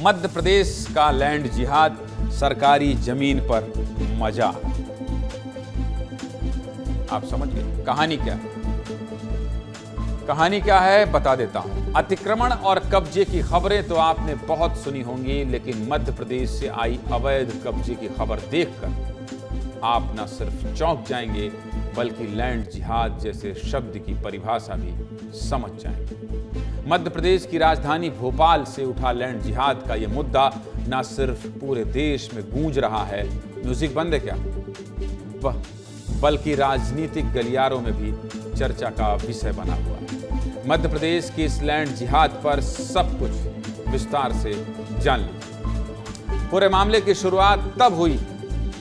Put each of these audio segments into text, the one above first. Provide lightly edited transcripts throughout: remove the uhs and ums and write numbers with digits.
मध्य प्रदेश का लैंड जिहाद, सरकारी जमीन पर मजार। आप समझ गए कहानी क्या है? कहानी क्या है बता देता हूं। अतिक्रमण और कब्जे की खबरें तो आपने बहुत सुनी होंगी, लेकिन मध्य प्रदेश से आई अवैध कब्जे की खबर देखकर आप न सिर्फ चौंक जाएंगे बल्कि लैंड जिहाद जैसे शब्द की परिभाषा भी समझ जाएंगे। मध्य प्रदेश की राजधानी भोपाल से उठा लैंड जिहाद का यह मुद्दा न सिर्फ पूरे देश में गूंज रहा है, म्यूजिक बंद है क्या, बल्कि राजनीतिक गलियारों में भी चर्चा का विषय बना हुआ है। मध्य प्रदेश की इस लैंड जिहाद पर सब कुछ विस्तार से जान लीजिए। पूरे मामले की शुरुआत तब हुई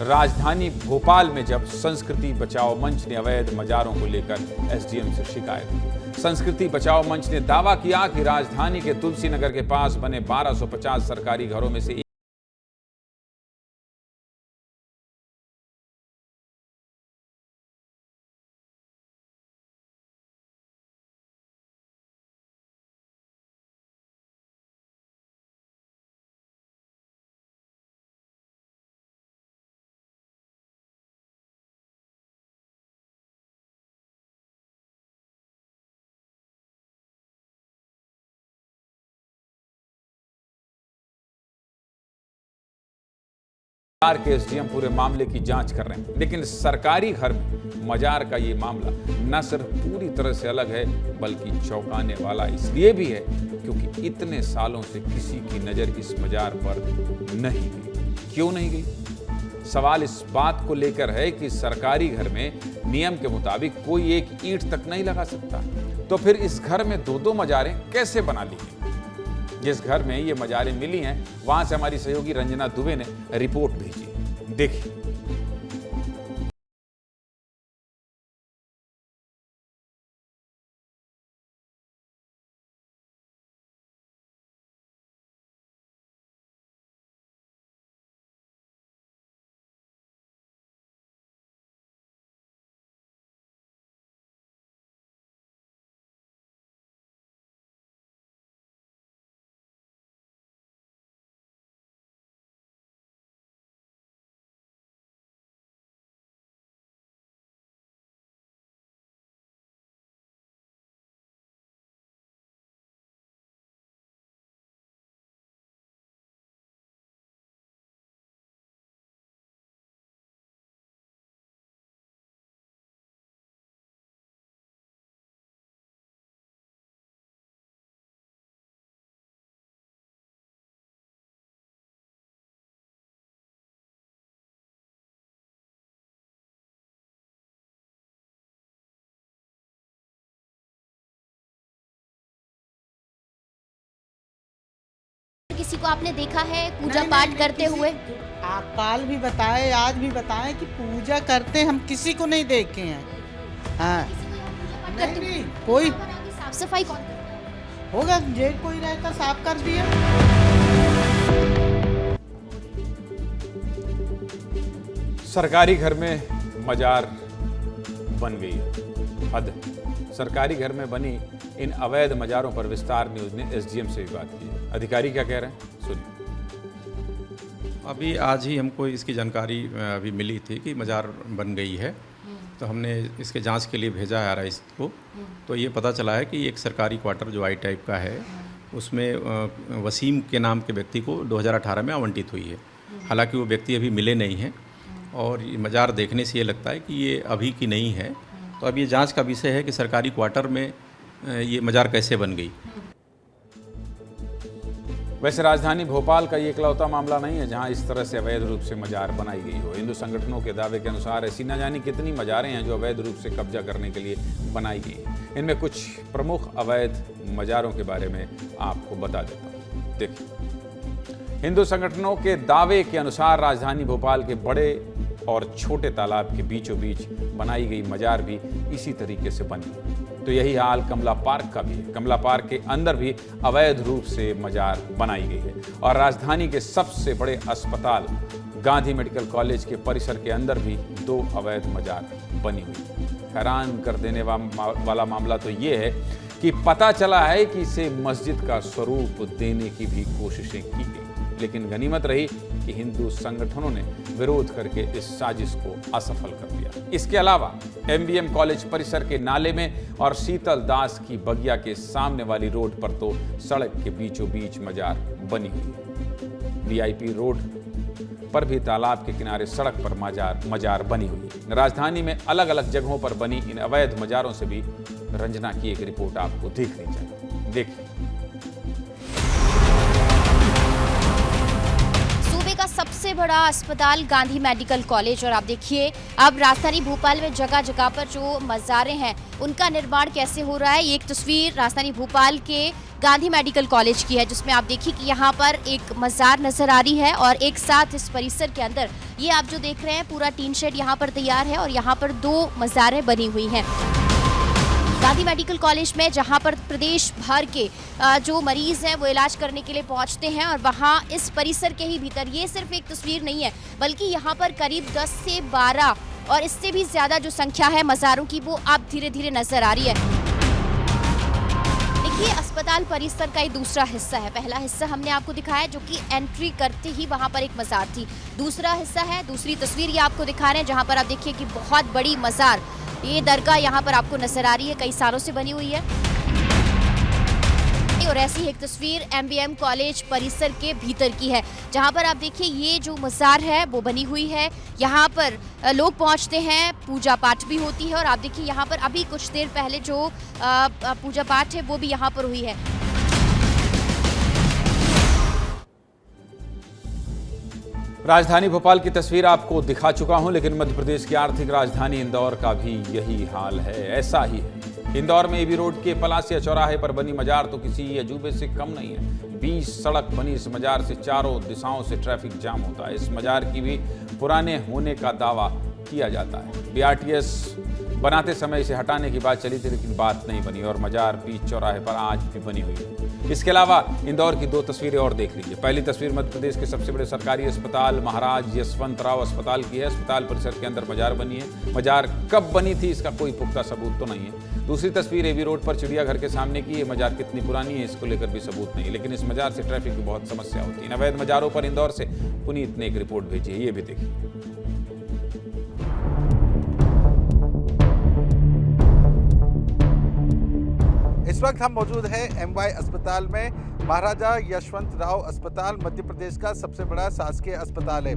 राजधानी भोपाल में, जब संस्कृति बचाओ मंच ने अवैध मजारों को लेकर एसडीएम से शिकायत की। संस्कृति बचाओ मंच ने दावा किया कि राजधानी के तुलसी नगर के पास बने 1250 सरकारी घरों में से सरकार के एसडीएम पूरे मामले की जांच कर रहे हैं। लेकिन सरकारी घर में मजार का ये मामला न सिर्फ पूरी तरह से अलग है बल्कि चौंकाने वाला इसलिए भी है क्योंकि इतने सालों से किसी की नजर इस मजार पर नहीं गई। क्यों नहीं गई? सवाल इस बात को लेकर है कि सरकारी घर में नियम के मुताबिक कोई एक ईंट तक नहीं लगा सकता, तो फिर इस घर में दो मजारें कैसे बना ली गई? जिस घर में ये मजारें मिली हैं वहां से हमारी सहयोगी रंजना दुबे ने रिपोर्ट भेजी। देखिए। किसी को आपने देखा है पूजा पाठ करते हुए? आप काल भी बताए, आज भी बताएं कि पूजा करते हम किसी को नहीं देखे हैं। हाँ, नहीं, कोई साफ सफाई कौन करता है? होगा, जेल कोई रहता साफ कर दिया। सरकारी घर में मजार बन गई है, हद। सरकारी घर में बनी इन अवैध मजारों पर विस्तार न्यूज ने एसडीएम से भी बात की है। अधिकारी क्या कह रहे हैं सुनिए। अभी आज ही हमको इसकी जानकारी अभी मिली थी कि मजार बन गई है, तो हमने इसके जांच के लिए भेजा है RIS को। तो ये पता चला है कि एक सरकारी क्वार्टर जो I टाइप का है उसमें वसीम के नाम के व्यक्ति को 2018 में आवंटित हुई है। हालांकि वो व्यक्ति अभी मिले नहीं हैं और ये मजार देखने से ये लगता है कि ये अभी की नहीं है। तो अब ये जांच का विषय है कि सरकारी क्वार्टर में ये मजार कैसे बन गई। वैसे राजधानी भोपाल का ये इकलौता मामला नहीं है जहां इस तरह से अवैध रूप से मजार बनाई गई हो। हिंदू संगठनों के दावे के अनुसार ऐसी न जाने कितनी मजारें हैं जो अवैध रूप से कब्जा करने के लिए बनाई गई। इनमें कुछ प्रमुख अवैध मजारों के बारे में आपको बता देता हूँ। देखिए, हिंदू संगठनों के दावे के अनुसार राजधानी भोपाल के बड़े और छोटे तालाब के बीचों बीच बनाई गई मजार भी इसी तरीके से बनी। तो यही हाल कमला पार्क का भी है। कमला पार्क के अंदर भी अवैध रूप से मजार बनाई गई है और राजधानी के सबसे बड़े अस्पताल गांधी मेडिकल कॉलेज के परिसर के अंदर भी 2 अवैध मजार बनी हुई। हैरान कर देने वाला मामला तो ये है कि पता चला है कि इसे मस्जिद का स्वरूप देने की भी कोशिशें की गई, लेकिन गनीमत रही कि हिंदू संगठनों ने विरोध करके इस साजिश को असफल कर दिया। इसके अलावा एमबीएम कॉलेज परिसर के नाले में और शीतल दास की बगिया के सामने वाली रोड पर तो सड़क के बीचों बीच मजार बनी हुई है। वीआईपी रोड पर भी तालाब के किनारे सड़क पर मजार बनी हुई है। राजधानी में अलग अलग जगहों पर बनी इन अवैध मजारों से भी रंजना की एक रिपोर्ट आपको देखनी चाहिए। देखिए। सूबे का सबसे बड़ा अस्पताल गांधी मेडिकल कॉलेज, और आप देखिए अब राजधानी भोपाल में जगह जगह पर जो मज़ारें हैं उनका निर्माण कैसे हो रहा है। ये एक तस्वीर राजधानी भोपाल के गांधी मेडिकल कॉलेज की है, जिसमें आप देखिए कि यहाँ पर एक मज़ार नजर आ रही है और एक साथ इस परिसर के अंदर ये आप जो देख रहे हैं पूरा टीन शेड यहाँ पर तैयार है और यहाँ पर 2 मज़ारें बनी हुई हैं। गांधी मेडिकल कॉलेज में जहां पर प्रदेश भर के जो मरीज हैं वो इलाज करने के लिए पहुंचते हैं, और वहां इस परिसर के ही भीतर ये सिर्फ एक तस्वीर नहीं है बल्कि यहां पर करीब 10 से 12 और इससे भी ज़्यादा जो संख्या है मज़ारों की वो अब धीरे धीरे नजर आ रही है। देखिए अस्पताल परिसर का ये दूसरा हिस्सा है। पहला हिस्सा हमने आपको दिखाया जो कि एंट्री करते ही वहां पर एक मज़ार थी। दूसरा हिस्सा है, दूसरी तस्वीर ये आपको दिखा रहे हैं जहां पर आप देखिए कि बहुत बड़ी मज़ार, ये दरगाह यहाँ पर आपको नजर आ रही है, कई सालों से बनी हुई है। और ऐसी एक तस्वीर एमबीएम कॉलेज परिसर के भीतर की है जहाँ पर आप देखिए ये जो मज़ार है वो बनी हुई है। यहाँ पर लोग पहुँचते हैं, पूजा पाठ भी होती है, और आप देखिए यहाँ पर अभी कुछ देर पहले जो पूजा पाठ है वो भी यहाँ पर हुई है। राजधानी भोपाल की तस्वीर आपको दिखा चुका हूं, लेकिन मध्य प्रदेश की आर्थिक राजधानी इंदौर का भी यही हाल है, ऐसा ही है। इंदौर में एबी रोड के पलासिया चौराहे पर बनी मजार तो किसी अजूबे से कम नहीं है। 20 सड़क बनी इस मजार से चारों दिशाओं से ट्रैफिक जाम होता है। इस मजार की भी पुराने होने का दावा किया जाता है। बीआरटीएस बनाते समय इसे हटाने की बात चली थी, लेकिन बात नहीं बनी और मजार बीच चौराहे पर आज भी बनी हुई है। इसके अलावा इंदौर की 2 तस्वीरें और देख लीजिए। पहली तस्वीर मध्य प्रदेश के सबसे बड़े सरकारी अस्पताल महाराज यशवंतराव अस्पताल की है। अस्पताल परिसर के अंदर मजार बनी है। मजार कब बनी थी इसका कोई पुख्ता सबूत तो नहीं है। दूसरी तस्वीर एबी रोड पर चिड़ियाघर के सामने की। ये मजार कितनी पुरानी है इसको लेकर भी सबूत नहीं, लेकिन इस मजार से ट्रैफिक की बहुत समस्या होती है। अवैध मजारों पर इंदौर से पुनीत ने एक रिपोर्ट भेजी है, ये भी देखिए। इस वक्त हम मौजूद हैं एमवाई अस्पताल में। महाराजा यशवंतराव अस्पताल मध्य प्रदेश का सबसे बड़ा शासकीय अस्पताल है।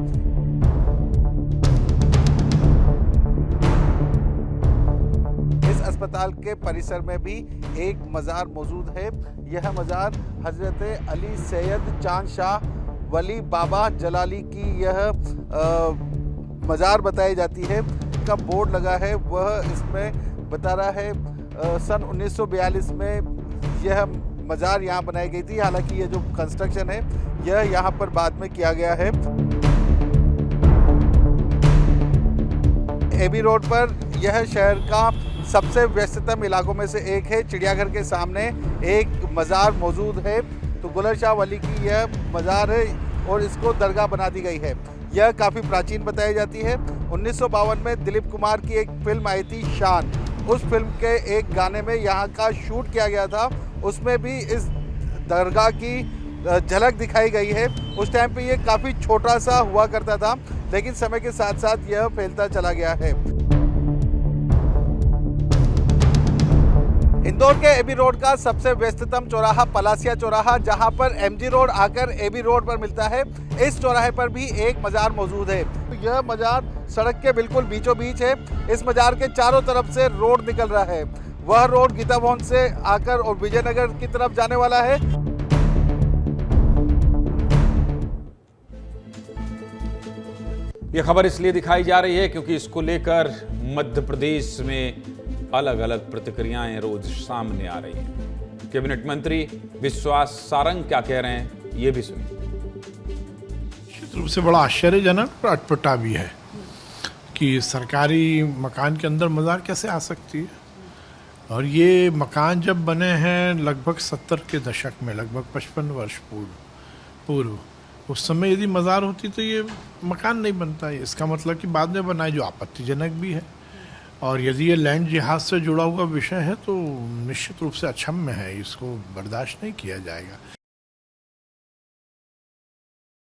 इस अस्पताल के परिसर में भी एक मज़ार मौजूद है। यह मज़ार हजरत अली सैयद चांद शाह वली बाबा जलाली की यह मज़ार बताई जाती है। का बोर्ड लगा है वह इसमें बता रहा है सन 1942 में यह मज़ार यहाँ बनाई गई थी। हालांकि ये जो कंस्ट्रक्शन है यह यहाँ पर बाद में किया गया है। एबी रोड पर यह शहर का सबसे व्यस्ततम इलाकों में से एक है। चिड़ियाघर के सामने एक मज़ार मौजूद है। तो गुलर शाह वली की यह मज़ार है और इसको दरगाह बना दी गई है। यह काफ़ी प्राचीन बताई जाती है। 1952 में दिलीप कुमार की एक फिल्म आई थी शान। उस फिल्म के एक गाने में यहाँ का शूट किया गया था। उसमें भी इस दरगाह की झलक दिखाई गई है। उस टाइम पे ये काफ़ी छोटा सा हुआ करता था, लेकिन समय के साथ साथ यह फैलता चला गया है। इंदौर के एबी रोड का सबसे व्यस्ततम चौराहा पलासिया चौराहा, जहां पर एमजी रोड आकर एबी रोड पर मिलता है, इस चौराहे पर भी एक मज़ार मौजूद है। यह मज़ार सड़क के बिल्कुल बीचों बीच है। इस मज़ार के चारों तरफ से रोड निकल रहा है। वह रोड गीता भवन से आकर और विजयनगर की तरफ जाने वाला है। यह खबर इसलिए दिखाई जा रही है क्योंकि इसको लेकर मध्य प्रदेश में अलग अलग प्रतिक्रियाएं रोज सामने आ रही हैं। कैबिनेट मंत्री विश्वास सारंग क्या कह रहे हैं, ये भी सुनिए। निश्चित रूप से बड़ा आश्चर्यजनक और अटपटा भी है कि सरकारी मकान के अंदर मज़ार कैसे आ सकती है। और ये मकान जब बने हैं लगभग 70 के दशक में, लगभग 55 वर्ष पूर्व, उस समय यदि मज़ार होती तो ये मकान नहीं बनता है। इसका मतलब कि बाद में बनाए, जो आपत्तिजनक भी है। और यदि ये लैंड जिहाद से जुड़ा हुआ विषय है तो निश्चित रूप से अक्षम्य है, इसको बर्दाश्त नहीं किया जाएगा।